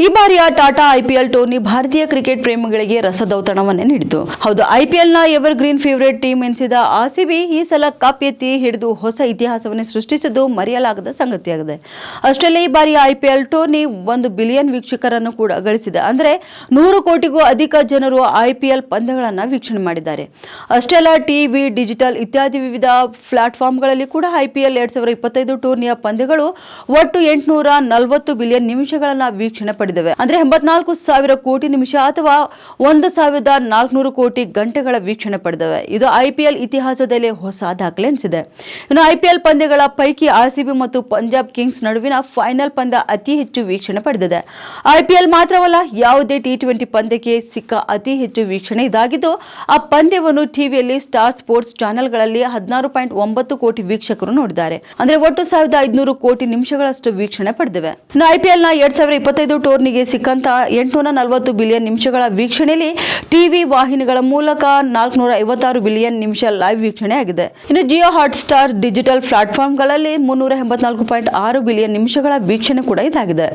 ಈ ಬಾರಿಯ Tata IPL tourney ಭಾರತೀಯ ಕ್ರಿಕೆಟ್ ಪ್ರೇಮಿಗಳಿಗೆ ರಸದೌತಣವನ್ನೇ ನೀಡಿತು. ಹೌದು, ಐಪಿಎಲ್ನ ಎವರ್ ಗ್ರೀನ್ ಫೇವರೇಟ್ ಟೀಮ್ ಎನಿಸಿದ ಆರ್ಸಿಬಿ ಈ ಸಲ ಕಪ್ ಎತ್ತಿ ಹಿಡಿದು ಹೊಸ ಇತಿಹಾಸವನ್ನೇ ಸೃಷ್ಟಿಸಿದ್ದು ಮರೆಯಲಾಗದ ಸಂಗತಿಯಾಗಿದೆ. ಅಷ್ಟರಲ್ಲೇ ಈ ಬಾರಿಯ ಐಪಿಎಲ್ ಟೂರ್ನಿ 1 ಬಿಲಿಯನ್ ವೀಕ್ಷಕರನ್ನು ಕೂಡ ಗಳಿಸಿದೆ. ಅಂದರೆ 100 ಕೋಟಿಗೂ ಅಧಿಕ ಜನರು ಐಪಿಎಲ್ ಪಂದ್ಯಗಳನ್ನು ವೀಕ್ಷಣೆ ಮಾಡಿದ್ದಾರೆ. ಅಷ್ಟೇ ಅಲ್ಲ, ಟಿವಿ, ಡಿಜಿಟಲ್ ಇತ್ಯಾದಿ ವಿವಿಧ ಪ್ಲಾಟ್ಫಾರ್ಮ್ಗಳಲ್ಲಿ ಕೂಡ ಐಪಿಎಲ್ 2025 ಟೂರ್ನಿಯ ಪಂದ್ಯಗಳು ಒಟ್ಟು 840 ಬಿಲಿಯನ್ ನಿಮಿಷಗಳನ್ನು ವೀಕ್ಷಣೆ ಪಡೆದಿವೆ. ಅಂದ್ರೆ 84,000 ಕೋಟಿ ನಿಮಿಷ ಅಥವಾ 1,400 ಕೋಟಿ ಗಂಟೆಗಳ ವೀಕ್ಷಣೆ ಪಡೆದಿವೆ. ಇದು ಐಪಿಎಲ್ ಇತಿಹಾಸದಲ್ಲಿ ಹೊಸ ದಾಖಲೆ ಎನಿಸಿದೆ. ಇನ್ನು ಐಪಿಎಲ್ ಪಂದ್ಯಗಳ ಪೈಕಿ ಆರ್ಸಿಬಿ ಮತ್ತು ಪಂಜಾಬ್ ಕಿಂಗ್ಸ್ ನಡುವಿನ ಫೈನಲ್ ಪಂದ್ಯ ಅತಿ ಹೆಚ್ಚು ವೀಕ್ಷಣೆ ಪಡೆದಿದೆ. ಐಪಿಎಲ್ ಮಾತ್ರವಲ್ಲ, ಯಾವುದೇ ಟಿ20 ಪಂದ್ಯಕ್ಕೆ ಸಿಕ್ಕ ಅತಿ ಹೆಚ್ಚು ವೀಕ್ಷಣೆ ಇದಾಗಿದ್ದು, ಆ ಪಂದ್ಯವನ್ನು ಟಿವಿಯಲ್ಲಿ ಸ್ಟಾರ್ ಸ್ಪೋರ್ಟ್ಸ್ ಚಾನೆಲ್ಗಳಲ್ಲಿ 16.9 ಕೋಟಿ ವೀಕ್ಷಕರು ನೋಡಿದ್ದಾರೆ. ಅಂದ್ರೆ ಒಟ್ಟು 1,500 ಕೋಟಿ ನಿಮಿಷಗಳಷ್ಟು ವೀಕ್ಷಣೆ ಪಡೆದಿವೆ. ಇನ್ನು ಐಪಿಎಲ್ನ 2025 ಟೂರ್ನಿಗೆ ಸಿಕ್ಕಂತ 840 ಬಿಲಿಯನ್ ನಿಮಿಷಗಳ ವೀಕ್ಷಣೆಯಲ್ಲಿ ಟಿವಿ ವಾಹಿನಿಗಳ ಮೂಲಕ 456 ಬಿಲಿಯನ್ ನಿಮಿಷ ಲೈವ್ ವೀಕ್ಷಣೆ ಆಗಿದೆ. ಇನ್ನು ಜಿಯೋ ಹಾಟ್ ಸ್ಟಾರ್ ಡಿಜಿಟಲ್ ಪ್ಲಾಟ್ಫಾರ್ಮ್ಗಳಲ್ಲಿ 384.6 ಬಿಲಿಯನ್ ನಿಮಿಷಗಳ ವೀಕ್ಷಣೆ ಕೂಡ ಇದಾಗಿದೆ.